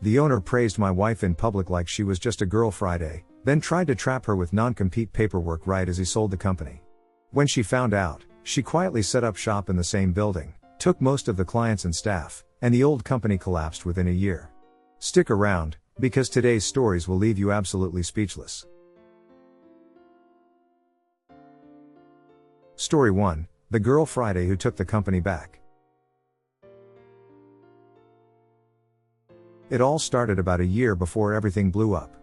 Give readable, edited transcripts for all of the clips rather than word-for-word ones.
The owner praised my wife in public like she was just a girl Friday, then tried to trap her with non-compete paperwork right as he sold the company. When she found out, she quietly set up shop in the same building, took most of the clients and staff, and the old company collapsed within a year. Stick around, because today's stories will leave you absolutely speechless. Story 1, the girl Friday who took the company back. It all started about a year before everything blew up.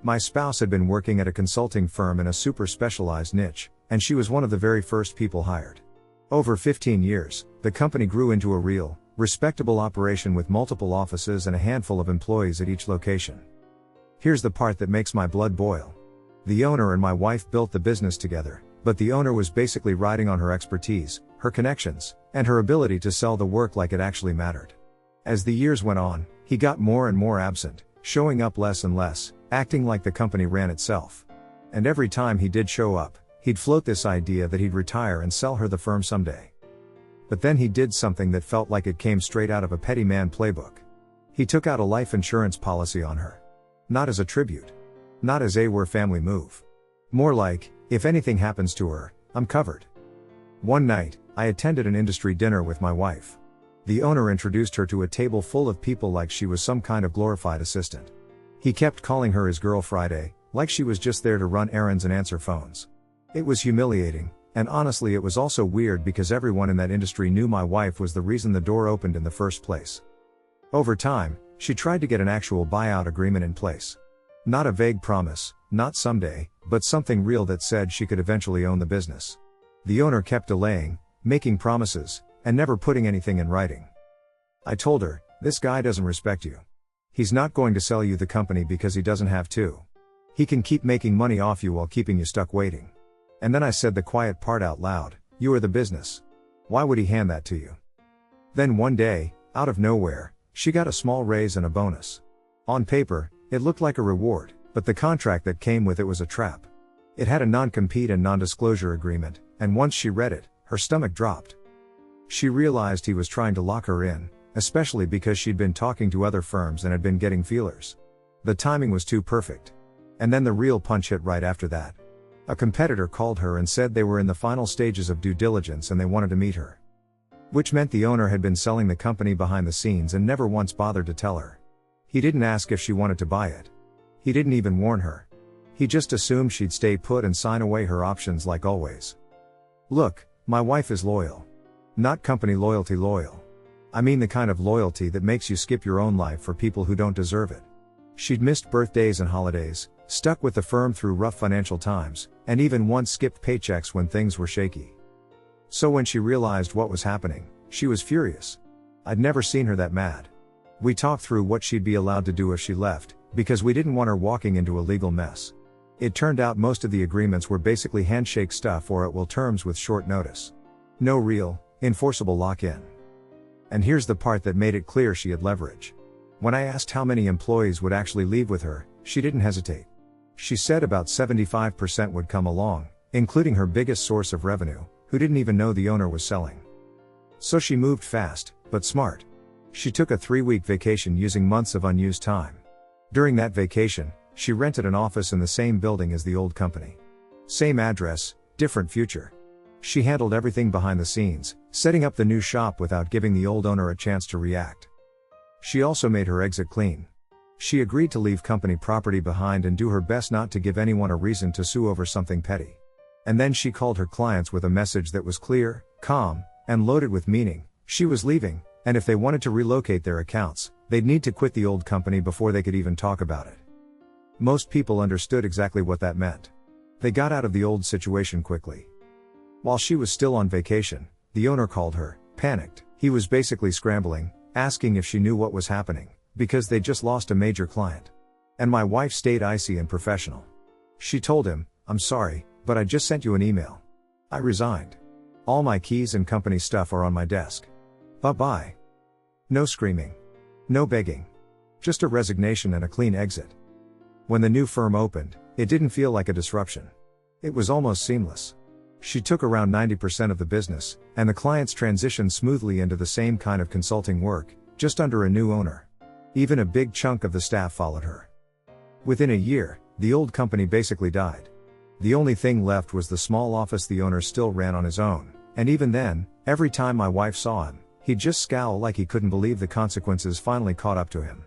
My spouse had been working at a consulting firm in a super specialized niche, and she was one of the very first people hired. Over 15 years, the company grew into a real, respectable operation with multiple offices and a handful of employees at each location. Here's the part that makes my blood boil. The owner and my wife built the business together, but the owner was basically riding on her expertise, her connections, and her ability to sell the work like it actually mattered. As the years went on, he got more and more absent, showing up less and less, acting like the company ran itself. And every time he did show up, he'd float this idea that he'd retire and sell her the firm someday. But then he did something that felt like it came straight out of a petty man playbook. He took out a life insurance policy on her. Not as a tribute. Not as a we're family move. More like, if anything happens to her, I'm covered. One night, I attended an industry dinner with my wife. The owner introduced her to a table full of people like she was some kind of glorified assistant. He kept calling her his girl Friday, like she was just there to run errands and answer phones. It was humiliating, and honestly it was also weird because everyone in that industry knew my wife was the reason the door opened in the first place. Over time, she tried to get an actual buyout agreement in place. Not a vague promise, not someday, but something real that said she could eventually own the business. The owner kept delaying, making promises, and never putting anything in writing. I told her, this guy doesn't respect you. He's not going to sell you the company because he doesn't have to. He can keep making money off you while keeping you stuck waiting. And then I said the quiet part out loud, you are the business. Why would he hand that to you? Then one day, out of nowhere, she got a small raise and a bonus. On paper, it looked like a reward, but the contract that came with it was a trap. It had a non-compete and non-disclosure agreement, and once she read it, her stomach dropped. She realized he was trying to lock her in, especially because she'd been talking to other firms and had been getting feelers. The timing was too perfect. And then the real punch hit right after that. A competitor called her and said they were in the final stages of due diligence and they wanted to meet her. Which meant the owner had been selling the company behind the scenes and never once bothered to tell her. He didn't ask if she wanted to buy it. He didn't even warn her. He just assumed she'd stay put and sign away her options like always. Look, my wife is loyal. Not company loyalty loyal. I mean the kind of loyalty that makes you skip your own life for people who don't deserve it. She'd missed birthdays and holidays, stuck with the firm through rough financial times, and even once skipped paychecks when things were shaky. So when she realized what was happening, she was furious. I'd never seen her that mad. We talked through what she'd be allowed to do if she left, because we didn't want her walking into a legal mess. It turned out most of the agreements were basically handshake stuff or at will terms with short notice. No real, enforceable lock-in. And here's the part that made it clear she had leverage. When I asked how many employees would actually leave with her, she didn't hesitate. She said about 75% would come along, including her biggest source of revenue, who didn't even know the owner was selling. So she moved fast, but smart. She took a 3-week vacation using months of unused time. During that vacation, she rented an office in the same building as the old company. Same address, different future. She handled everything behind the scenes, setting up the new shop without giving the old owner a chance to react. She also made her exit clean. She agreed to leave company property behind and do her best not to give anyone a reason to sue over something petty. And then she called her clients with a message that was clear, calm, and loaded with meaning. She was leaving, and if they wanted to relocate their accounts, they'd need to quit the old company before they could even talk about it. Most people understood exactly what that meant. They got out of the old situation quickly. While she was still on vacation, the owner called her, panicked. He was basically scrambling, asking if she knew what was happening, because they just lost a major client. And my wife stayed icy and professional. She told him, I'm sorry, but I just sent you an email. I resigned. All my keys and company stuff are on my desk. Bye-bye. No screaming. No begging. Just a resignation and a clean exit. When the new firm opened, it didn't feel like a disruption. It was almost seamless. She took around 90% of the business, and the clients transitioned smoothly into the same kind of consulting work, just under a new owner. Even a big chunk of the staff followed her. Within a year, the old company basically died. The only thing left was the small office the owner still ran on his own, and even then, every time my wife saw him, he'd just scowl like he couldn't believe the consequences finally caught up to him.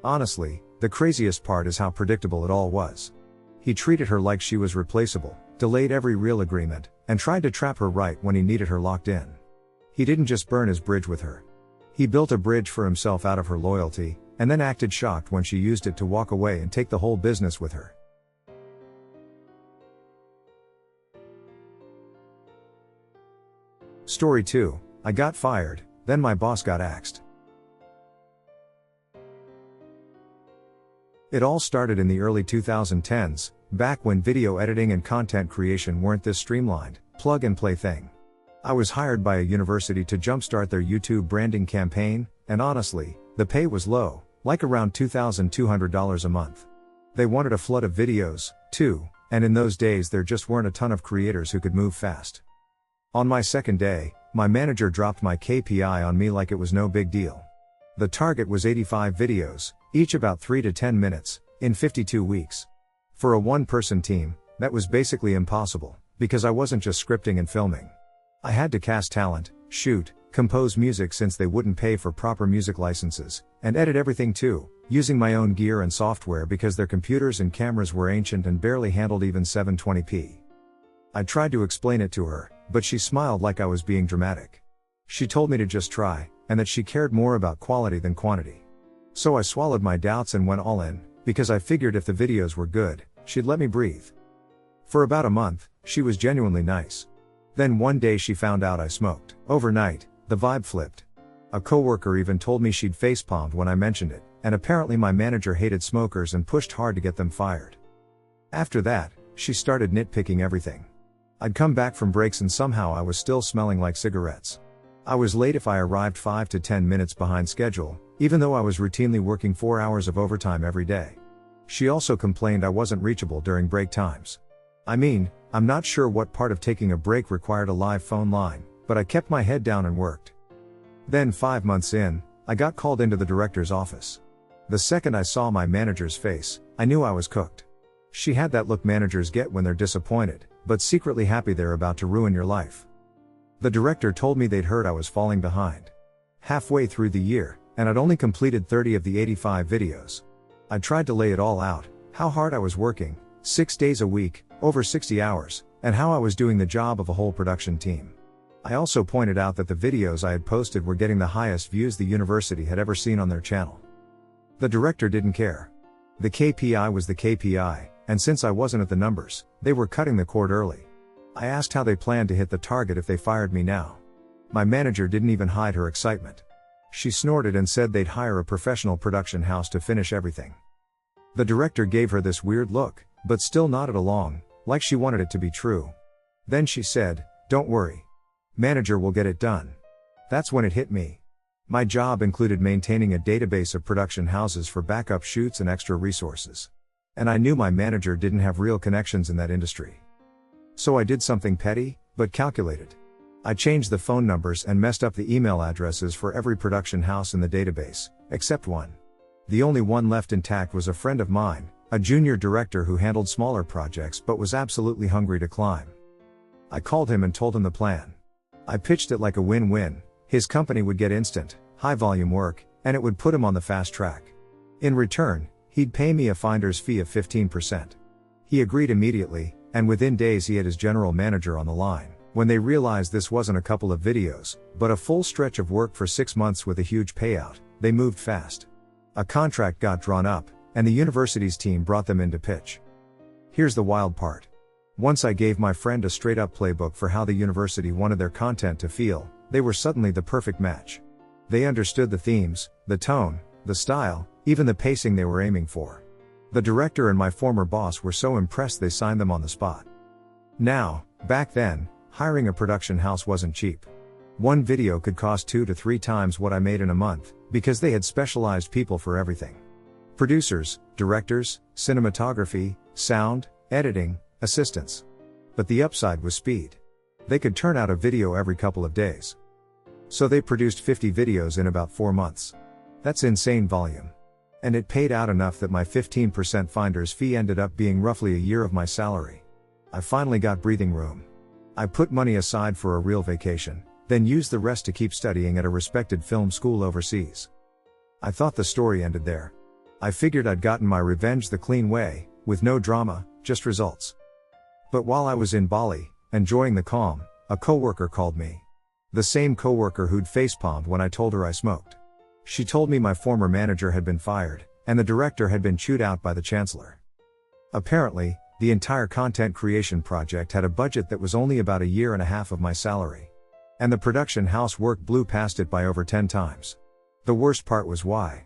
Honestly, the craziest part is how predictable it all was. He treated her like she was replaceable, delayed every real agreement, and tried to trap her right when he needed her locked in. He didn't just burn his bridge with her. He built a bridge for himself out of her loyalty, and then acted shocked when she used it to walk away and take the whole business with her. Story 2, I got fired, then my boss got axed. It all started in the early 2010s, back when video editing and content creation weren't this streamlined, plug-and-play thing. I was hired by a university to jumpstart their YouTube branding campaign, and honestly, the pay was low, like around $2,200 a month. They wanted a flood of videos, too, and in those days there just weren't a ton of creators who could move fast. On my second day, my manager dropped my KPI on me like it was no big deal. The target was 85 videos, each about 3 to 10 minutes, in 52 weeks. For a one-person team, that was basically impossible, because I wasn't just scripting and filming. I had to cast talent, shoot, compose music since they wouldn't pay for proper music licenses, and edit everything too, using my own gear and software because their computers and cameras were ancient and barely handled even 720p. I tried to explain it to her, but she smiled like I was being dramatic. She told me to just try, and that she cared more about quality than quantity. So I swallowed my doubts and went all in, because I figured if the videos were good, she'd let me breathe. For about a month, she was genuinely nice. Then one day she found out I smoked. Overnight, the vibe flipped. A coworker even told me she'd facepalmed when I mentioned it, and apparently my manager hated smokers and pushed hard to get them fired. After that, she started nitpicking everything. I'd come back from breaks and somehow I was still smelling like cigarettes. I was late if I arrived 5 to 10 minutes behind schedule, even though I was routinely working 4 hours of overtime every day. She also complained I wasn't reachable during break times. I mean, I'm not sure what part of taking a break required a live phone line, but I kept my head down and worked. Then 5 months in, I got called into the director's office. The second I saw my manager's face, I knew I was cooked. She had that look managers get when they're disappointed, but secretly happy they're about to ruin your life. The director told me they'd heard I was falling behind. Halfway through the year, and I'd only completed 30 of the 85 videos. I tried to lay it all out, how hard I was working, 6 days a week, over 60 hours, and how I was doing the job of a whole production team. I also pointed out that the videos I had posted were getting the highest views the university had ever seen on their channel. The director didn't care. The KPI was the KPI, and since I wasn't at the numbers, they were cutting the cord early. I asked how they planned to hit the target if they fired me now. My manager didn't even hide her excitement. She snorted and said they'd hire a professional production house to finish everything. The director gave her this weird look, but still nodded along, like she wanted it to be true. Then she said, "Don't worry. Manager will get it done." That's when it hit me. My job included maintaining a database of production houses for backup shoots and extra resources. And I knew my manager didn't have real connections in that industry. So I did something petty, but calculated. I changed the phone numbers and messed up the email addresses for every production house in the database, except one. The only one left intact was a friend of mine, a junior director who handled smaller projects but was absolutely hungry to climb. I called him and told him the plan. I pitched it like a win-win. His company would get instant, high-volume work, and it would put him on the fast track. In return, he'd pay me a finder's fee of 15%. He agreed immediately, and within days he had his general manager on the line. When they realized this wasn't a couple of videos, but a full stretch of work for 6 months with a huge payout, they moved fast. A contract got drawn up, and the university's team brought them in to pitch. Here's the wild part. Once I gave my friend a straight-up playbook for how the university wanted their content to feel, they were suddenly the perfect match. They understood the themes, the tone, the style, even the pacing they were aiming for. The director and my former boss were so impressed they signed them on the spot. Now, back then, hiring a production house wasn't cheap. One video could cost 2 to 3 times what I made in a month, because they had specialized people for everything. Producers, directors, cinematography, sound, editing, assistants. But the upside was speed. They could turn out a video every couple of days. So they produced 50 videos in about 4 months. That's insane volume. And it paid out enough that my 15% finder's fee ended up being roughly a year of my salary. I finally got breathing room. I put money aside for a real vacation, then used the rest to keep studying at a respected film school overseas. I thought the story ended there. I figured I'd gotten my revenge the clean way, with no drama, just results. But while I was in Bali, enjoying the calm, a coworker called me. The same coworker who'd facepalmed when I told her I smoked. She told me my former manager had been fired, and the director had been chewed out by the chancellor. Apparently, the entire content creation project had a budget that was only about a year and a half of my salary. And the production house work blew past it by over 10 times. The worst part was why.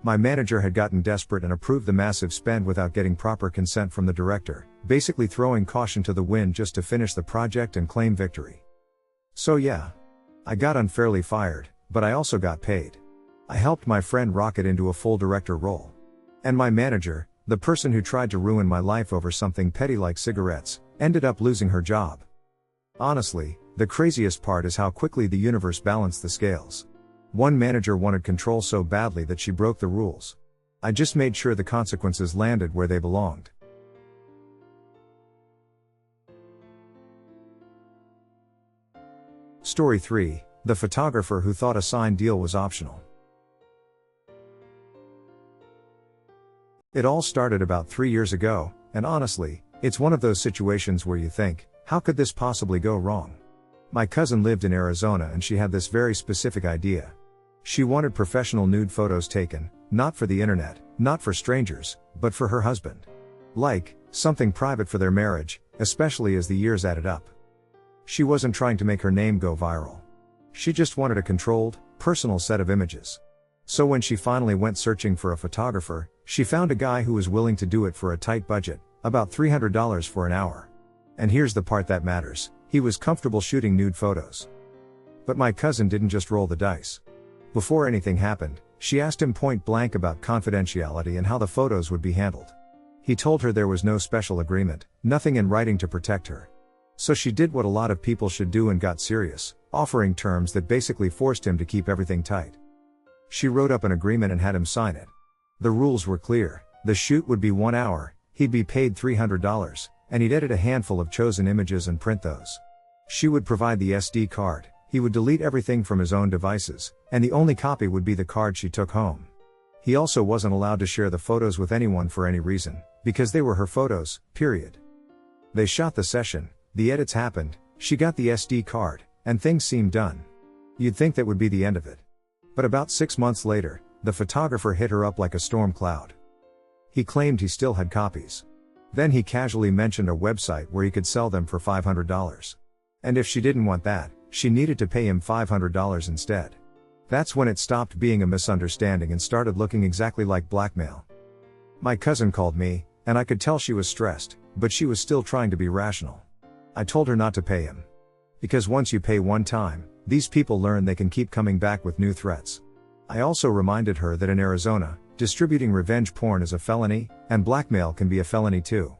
My manager had gotten desperate and approved the massive spend without getting proper consent from the director, basically throwing caution to the wind just to finish the project and claim victory. So yeah. I got unfairly fired, but I also got paid. I helped my friend rocket into a full director role. And my manager, the person who tried to ruin my life over something petty like cigarettes, ended up losing her job. Honestly, the craziest part is how quickly the universe balanced the scales. One manager wanted control so badly that she broke the rules. I just made sure the consequences landed where they belonged. Story 3, the photographer who thought a signed deal was optional. It all started about 3 years ago, and honestly, it's one of those situations where you think, how could this possibly go wrong? My cousin lived in Arizona and she had this very specific idea. She wanted professional nude photos taken, not for the internet, not for strangers, but for her husband. Like, something private for their marriage, especially as the years added up. She wasn't trying to make her name go viral. She just wanted a controlled, personal set of images. So when she finally went searching for a photographer, she found a guy who was willing to do it for a tight budget, about $300 for an hour. And here's the part that matters, he was comfortable shooting nude photos. But my cousin didn't just roll the dice. Before anything happened, she asked him point blank about confidentiality and how the photos would be handled. He told her there was no special agreement, nothing in writing to protect her. So she did what a lot of people should do and got serious, offering terms that basically forced him to keep everything tight. She wrote up an agreement and had him sign it. The rules were clear, the shoot would be 1 hour, he'd be paid $300, and he'd edit a handful of chosen images and print those. She would provide the SD card, he would delete everything from his own devices, and the only copy would be the card she took home. He also wasn't allowed to share the photos with anyone for any reason, because they were her photos, period. They shot the session, the edits happened, she got the SD card, and things seemed done. You'd think that would be the end of it. But about 6 months later, the photographer hit her up like a storm cloud. He claimed he still had copies. Then he casually mentioned a website where he could sell them for $500. And if she didn't want that, she needed to pay him $500 instead. That's when it stopped being a misunderstanding and started looking exactly like blackmail. My cousin called me, and I could tell she was stressed, but she was still trying to be rational. I told her not to pay him. Because once you pay one time, these people learn they can keep coming back with new threats. I also reminded her that in Arizona, distributing revenge porn is a felony, and blackmail can be a felony too.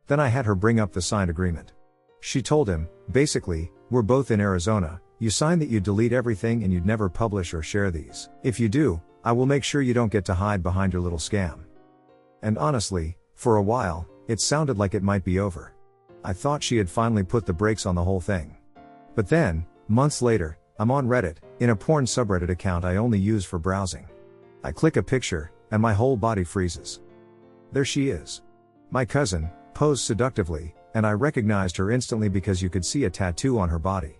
Then I had her bring up the signed agreement. She told him, basically, we're both in Arizona, you sign that you'd delete everything and you'd never publish or share these. If you do, I will make sure you don't get to hide behind your little scam. And honestly, for a while, it sounded like it might be over. I thought she had finally put the brakes on the whole thing. But then, months later, I'm on Reddit, in a porn subreddit account I only use for browsing. I click a picture, and my whole body freezes. There she is. My cousin, posed seductively, and I recognized her instantly because you could see a tattoo on her body.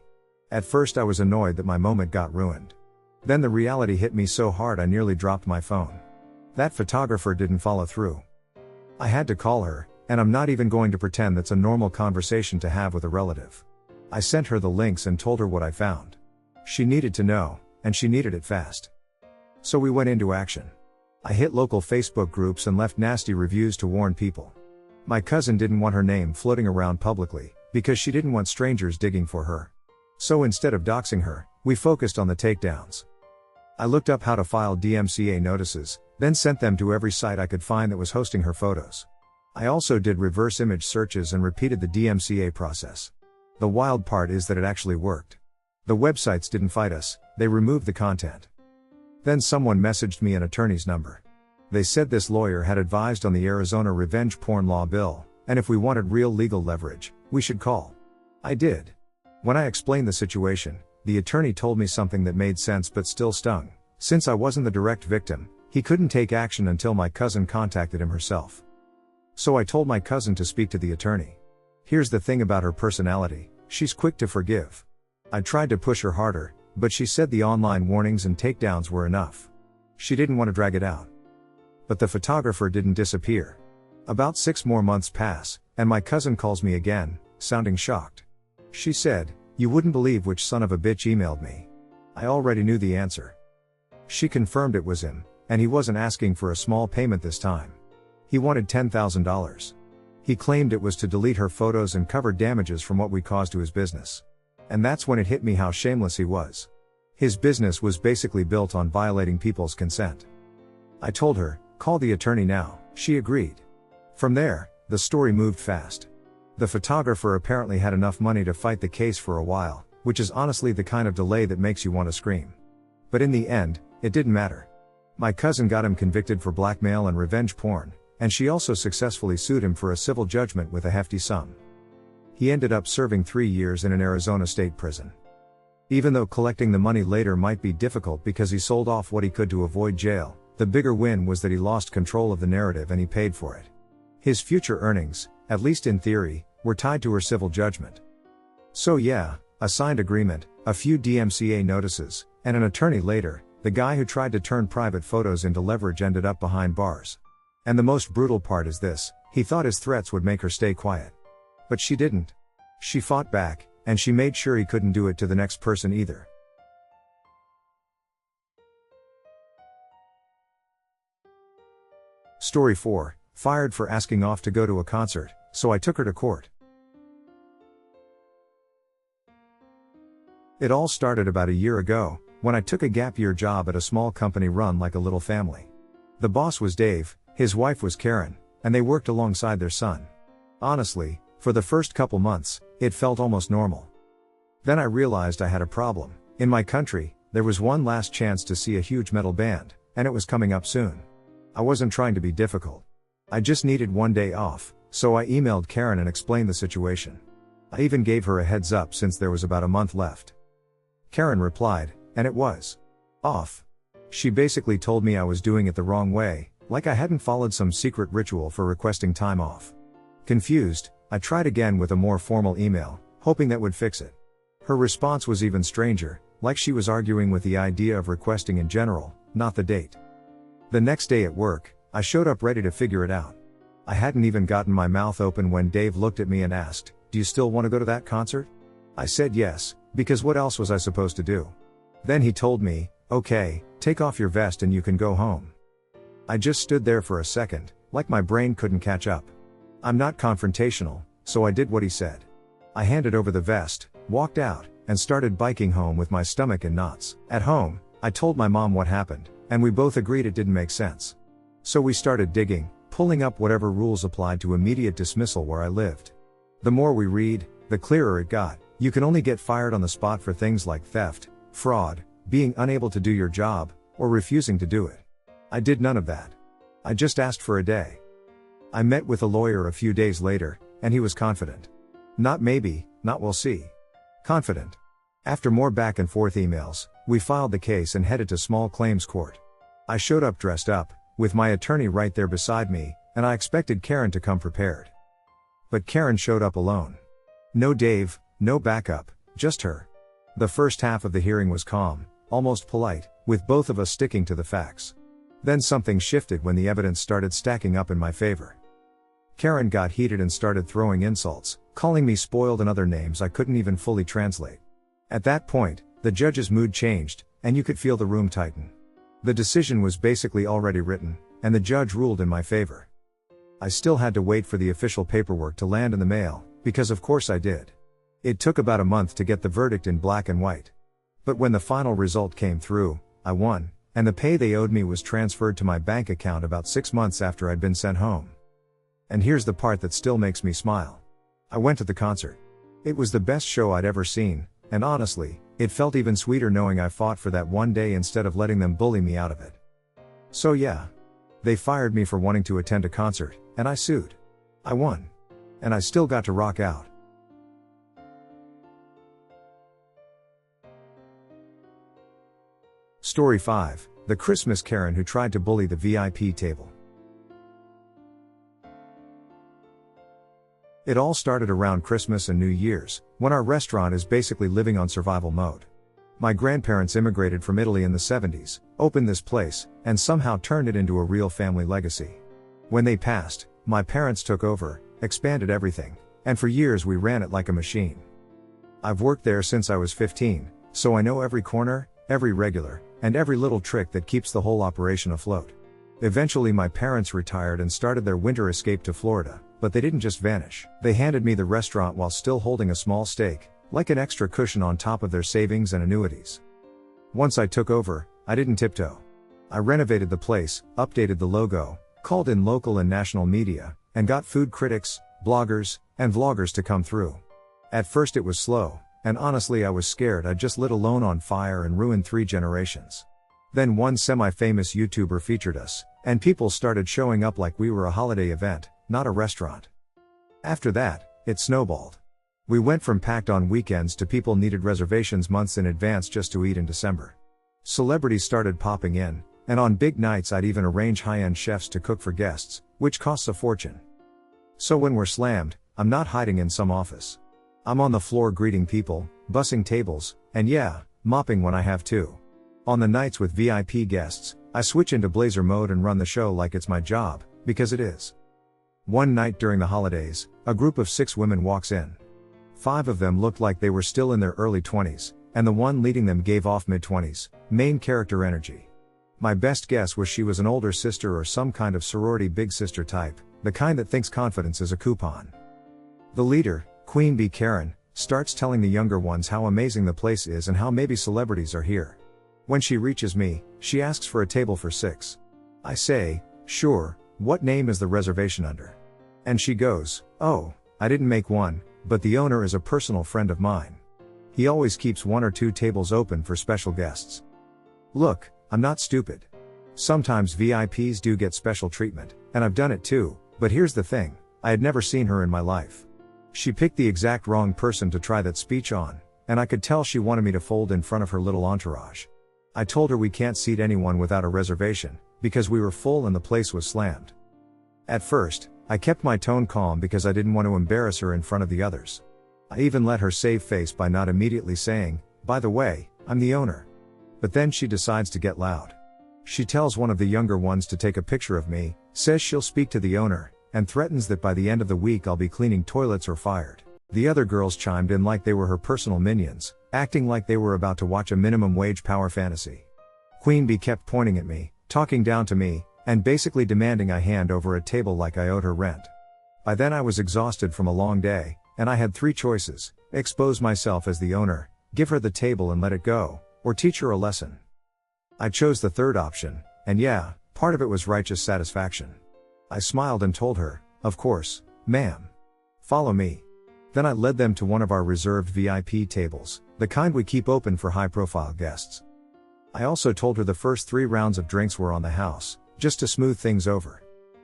At first I was annoyed that my moment got ruined. Then the reality hit me so hard I nearly dropped my phone. That photographer didn't follow through. I had to call her, and I'm not even going to pretend that's a normal conversation to have with a relative. I sent her the links and told her what I found. She needed to know, and she needed it fast. So we went into action. I hit local Facebook groups and left nasty reviews to warn people. My cousin didn't want her name floating around publicly, because she didn't want strangers digging for her. So instead of doxing her, we focused on the takedowns. I looked up how to file DMCA notices, then sent them to every site I could find that was hosting her photos. I also did reverse image searches and repeated the DMCA process. The wild part is that it actually worked. The websites didn't fight us, they removed the content. Then someone messaged me an attorney's number. They said this lawyer had advised on the Arizona revenge porn law bill, and if we wanted real legal leverage, we should call. I did. When I explained the situation, the attorney told me something that made sense but still stung. Since I wasn't the direct victim, he couldn't take action until my cousin contacted him herself. So I told my cousin to speak to the attorney. Here's the thing about her personality, she's quick to forgive. I tried to push her harder, but she said the online warnings and takedowns were enough. She didn't want to drag it out. But the photographer didn't disappear. About 6 more months pass, and my cousin calls me again, sounding shocked. She said, "You wouldn't believe which son of a bitch emailed me." I already knew the answer. She confirmed it was him, and he wasn't asking for a small payment this time. He wanted $10,000. He claimed it was to delete her photos and cover damages from what we caused to his business. And that's when it hit me how shameless he was. His business was basically built on violating people's consent. I told her, "Call the attorney now." She agreed. From there, the story moved fast. The photographer apparently had enough money to fight the case for a while, which is honestly the kind of delay that makes you want to scream. But in the end, it didn't matter. My cousin got him convicted for blackmail and revenge porn, and she also successfully sued him for a civil judgment with a hefty sum. He ended up serving 3 years in an Arizona state prison. Even though collecting the money later might be difficult because he sold off what he could to avoid jail, the bigger win was that he lost control of the narrative and he paid for it. His future earnings, at least in theory, were tied to her civil judgment. So yeah, a signed agreement, a few DMCA notices, and an attorney later, the guy who tried to turn private photos into leverage ended up behind bars. And the most brutal part is this, he thought his threats would make her stay quiet. But she didn't. She fought back, and she made sure he couldn't do it to the next person either. Story 4, fired for asking off to go to a concert, so I took her to court. It all started about a year ago, when I took a gap year job at a small company run like a little family. The boss was Dave, his wife was Karen, and they worked alongside their son. Honestly, for the first couple months, it felt almost normal. Then I realized I had a problem. In my country, there was one last chance to see a huge metal band, and it was coming up soon. I wasn't trying to be difficult. I just needed one day off, so I emailed Karen and explained the situation. I even gave her a heads up since there was about a month left. Karen replied, and it was off. She basically told me I was doing it the wrong way, like I hadn't followed some secret ritual for requesting time off. Confused, I tried again with a more formal email, hoping that would fix it. Her response was even stranger, like she was arguing with the idea of requesting in general, not the date. The next day at work, I showed up ready to figure it out. I hadn't even gotten my mouth open when Dave looked at me and asked, "Do you still want to go to that concert?" I said yes, because what else was I supposed to do? Then he told me, "Okay, take off your vest and you can go home." I just stood there for a second, like my brain couldn't catch up. I'm not confrontational, so I did what he said. I handed over the vest, walked out, and started biking home with my stomach in knots. At home, I told my mom what happened, and we both agreed it didn't make sense. So we started digging, pulling up whatever rules applied to immediate dismissal where I lived. The more we read, the clearer it got. You can only get fired on the spot for things like theft, fraud, being unable to do your job, or refusing to do it. I did none of that. I just asked for a day. I met with a lawyer a few days later, and he was confident. Not maybe, not we'll see. Confident. After more back and forth emails, we filed the case and headed to small claims court. I showed up dressed up, with my attorney right there beside me, and I expected Karen to come prepared. But Karen showed up alone. No Dave, no backup, just her. The first half of the hearing was calm, almost polite, with both of us sticking to the facts. Then something shifted when the evidence started stacking up in my favor. Karen got heated and started throwing insults, calling me spoiled and other names I couldn't even fully translate. At that point, the judge's mood changed, and you could feel the room tighten. The decision was basically already written, and the judge ruled in my favor. I still had to wait for the official paperwork to land in the mail, because of course I did. It took about a month to get the verdict in black and white. But when the final result came through, I won, and the pay they owed me was transferred to my bank account about 6 months after I'd been sent home. And here's the part that still makes me smile. I went to the concert. It was the best show I'd ever seen, and honestly, It felt even sweeter knowing I fought for that one day instead of letting them bully me out of it. So yeah. They fired me for wanting to attend a concert, and I sued. I won. And I still got to rock out. Story 5, the Christmas Karen who tried to bully the VIP table. It all started around Christmas and New Year's, when our restaurant is basically living on survival mode. My grandparents immigrated from Italy in the 70s, opened this place, and somehow turned it into a real family legacy. When they passed, my parents took over, expanded everything, and for years we ran it like a machine. I've worked there since I was 15, so I know every corner, every regular, and every little trick that keeps the whole operation afloat. Eventually my parents retired and started their winter escape to Florida, but they didn't just vanish. They handed me the restaurant while still holding a small stake, like an extra cushion on top of their savings and annuities. Once I took over, I didn't tiptoe. I renovated the place, updated the logo, called in local and national media, and got food critics, bloggers, and vloggers to come through. At first it was slow, and honestly I was scared I'd just lit alone on fire and ruined 3 generations. Then one semi-famous YouTuber featured us, and people started showing up like we were a holiday event, not a restaurant. After that, it snowballed. We went from packed on weekends to people needed reservations months in advance just to eat in December. Celebrities started popping in, and on big nights I'd even arrange high-end chefs to cook for guests, which costs a fortune. So when we're slammed, I'm not hiding in some office. I'm on the floor greeting people, bussing tables, and yeah, mopping when I have to. On the nights with VIP guests, I switch into blazer mode and run the show like it's my job, because it is. One night during the holidays, a group of 6 women walks in. 5 of them looked like they were still in their early 20s, and the one leading them gave off mid-20s, main character energy. My best guess was she was an older sister or some kind of sorority big sister type, the kind that thinks confidence is a coupon. The leader, Queen Bee Karen, starts telling the younger ones how amazing the place is and how maybe celebrities are here. When she reaches me, she asks for a table for 6. I say, sure, what name is the reservation under? And she goes, oh, I didn't make one, but the owner is a personal friend of mine. He always keeps 1 or 2 tables open for special guests. Look, I'm not stupid. Sometimes VIPs do get special treatment, and I've done it too, but here's the thing, I had never seen her in my life. She picked the exact wrong person to try that speech on, and I could tell she wanted me to fold in front of her little entourage. I told her we can't seat anyone without a reservation, because we were full and the place was slammed. At first, I kept my tone calm because I didn't want to embarrass her in front of the others. I even let her save face by not immediately saying, by the way, I'm the owner. But then she decides to get loud. She tells one of the younger ones to take a picture of me, says she'll speak to the owner, and threatens that by the end of the week I'll be cleaning toilets or fired. The other girls chimed in like they were her personal minions, acting like they were about to watch a minimum wage power fantasy. Queen Bee kept pointing at me, talking down to me, and basically demanding I hand over a table like I owed her rent. By then I was exhausted from a long day, and I had 3 choices: expose myself as the owner, give her the table and let it go, or teach her a lesson. I chose the third option, and yeah, part of it was righteous satisfaction. I smiled and told her, of course, ma'am. Follow me. Then I led them to one of our reserved VIP tables, the kind we keep open for high-profile guests. I also told her the first 3 rounds of drinks were on the house, just to smooth things over.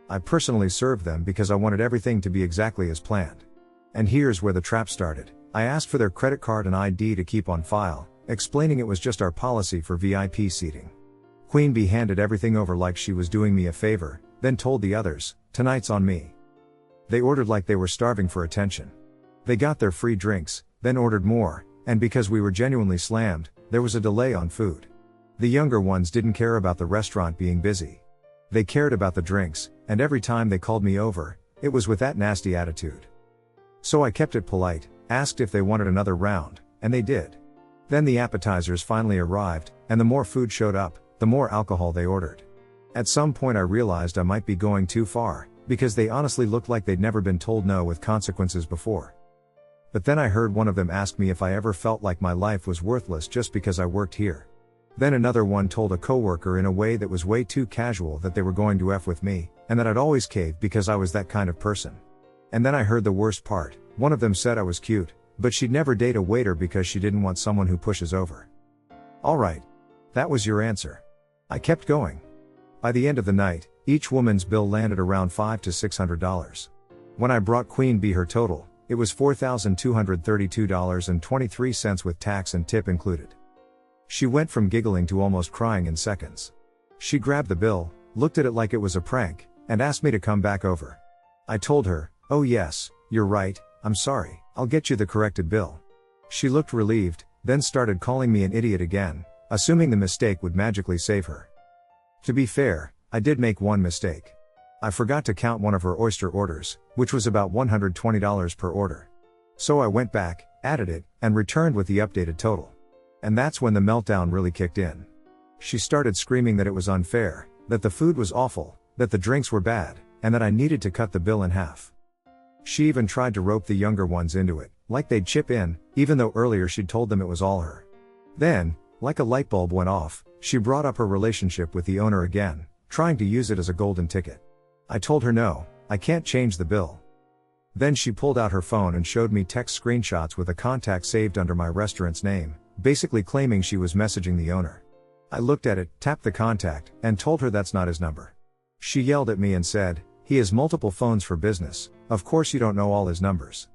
I personally served them because I wanted everything to be exactly as planned. And here's where the trap started. I asked for their credit card and ID to keep on file, explaining it was just our policy for VIP seating. Queen Bee handed everything over like she was doing me a favor, then told the others, tonight's on me. They ordered like they were starving for attention. They got their free drinks, then ordered more, and because we were genuinely slammed, there was a delay on food. The younger ones didn't care about the restaurant being busy. They cared about the drinks, and every time they called me over, it was with that nasty attitude. So I kept it polite, asked if they wanted another round, and they did. Then the appetizers finally arrived, and the more food showed up, the more alcohol they ordered. At some point I realized I might be going too far, because they honestly looked like they'd never been told no with consequences before. But then I heard one of them ask me if I ever felt like my life was worthless just because I worked here. Then another one told a coworker in a way that was way too casual that they were going to F with me, and that I'd always cave because I was that kind of person. And then I heard the worst part. One of them said I was cute, but she'd never date a waiter because she didn't want someone who pushes over. Alright. That was your answer. I kept going. By the end of the night, each woman's bill landed around $500 to $600. When I brought Queen Bee her total, it was $4,232.23 with tax and tip included. She went from giggling to almost crying in seconds. She grabbed the bill, looked at it like it was a prank, and asked me to come back over. I told her, "Oh yes, you're right, I'm sorry, I'll get you the corrected bill." She looked relieved, then started calling me an idiot again, assuming the mistake would magically save her. To be fair, I did make one mistake. I forgot to count one of her oyster orders, which was about $120 per order. So I went back, added it, and returned with the updated total. And that's when the meltdown really kicked in. She started screaming that it was unfair, that the food was awful, that the drinks were bad, and that I needed to cut the bill in half. She even tried to rope the younger ones into it, like they'd chip in, even though earlier she'd told them it was all her. Then, like a light bulb went off, she brought up her relationship with the owner again, trying to use it as a golden ticket. I told her no, I can't change the bill. Then she pulled out her phone and showed me text screenshots with a contact saved under my restaurant's name, basically claiming she was messaging the owner. I looked at it, tapped the contact, and told her that's not his number. She yelled at me and said, "He has multiple phones for business, of course you don't know all his numbers."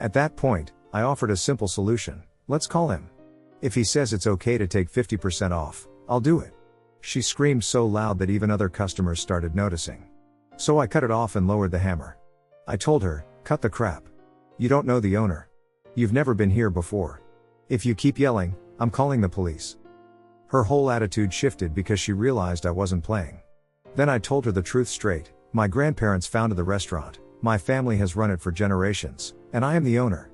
At that point, I offered a simple solution: let's call him. If he says it's okay to take 50% off, I'll do it. She screamed so loud that even other customers started noticing. So I cut it off and lowered the hammer. I told her, "Cut the crap. You don't know the owner. You've never been here before. If you keep yelling, I'm calling the police." Her whole attitude shifted because she realized I wasn't playing. Then I told her the truth straight: my grandparents founded the restaurant, my family has run it for generations, and I am the owner.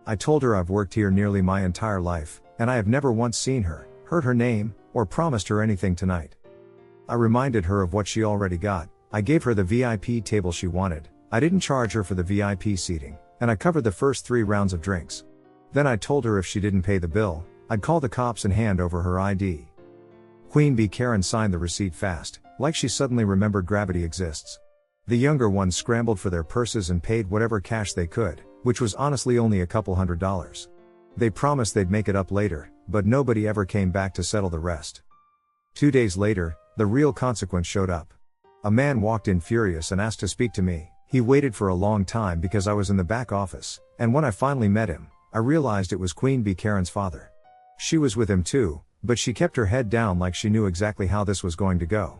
I told her I've worked here nearly my entire life, and I have never once seen her, heard her name, or promised her anything tonight. I reminded her of what she already got. I gave her the VIP table she wanted, I didn't charge her for the VIP seating, and I covered the first 3 rounds of drinks. Then I told her if she didn't pay the bill, I'd call the cops and hand over her ID. Queen Bee Karen signed the receipt fast, like she suddenly remembered gravity exists. The younger ones scrambled for their purses and paid whatever cash they could, which was honestly only a couple $100. They promised they'd make it up later, but nobody ever came back to settle the rest. 2 days later, the real consequence showed up. A man walked in furious and asked to speak to me. He waited for a long time because I was in the back office, and when I finally met him, I realized it was Queen Bee Karen's father. She was with him too, but she kept her head down like she knew exactly how this was going to go.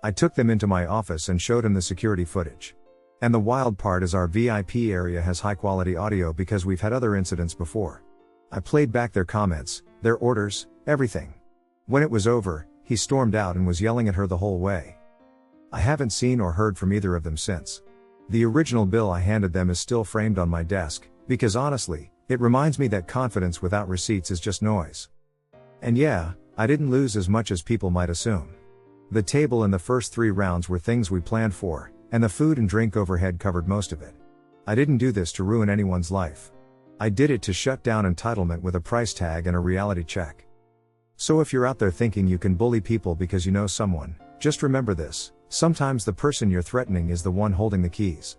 I took them into my office and showed him the security footage. And the wild part is our VIP area has high quality audio because we've had other incidents before. I played back their comments, their orders, everything. When it was over, he stormed out and was yelling at her the whole way. I haven't seen or heard from either of them since. The original bill I handed them is still framed on my desk, because honestly, it reminds me that confidence without receipts is just noise. And yeah, I didn't lose as much as people might assume. The table and the first 3 rounds were things we planned for, and the food and drink overhead covered most of it. I didn't do this to ruin anyone's life. I did it to shut down entitlement with a price tag and a reality check. So if you're out there thinking you can bully people because you know someone, just remember this: sometimes the person you're threatening is the one holding the keys.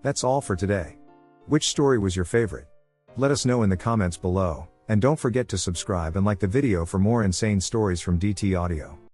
That's all for today. Which story was your favorite? Let us know in the comments below, and don't forget to subscribe and like the video for more insane stories from DT Audio.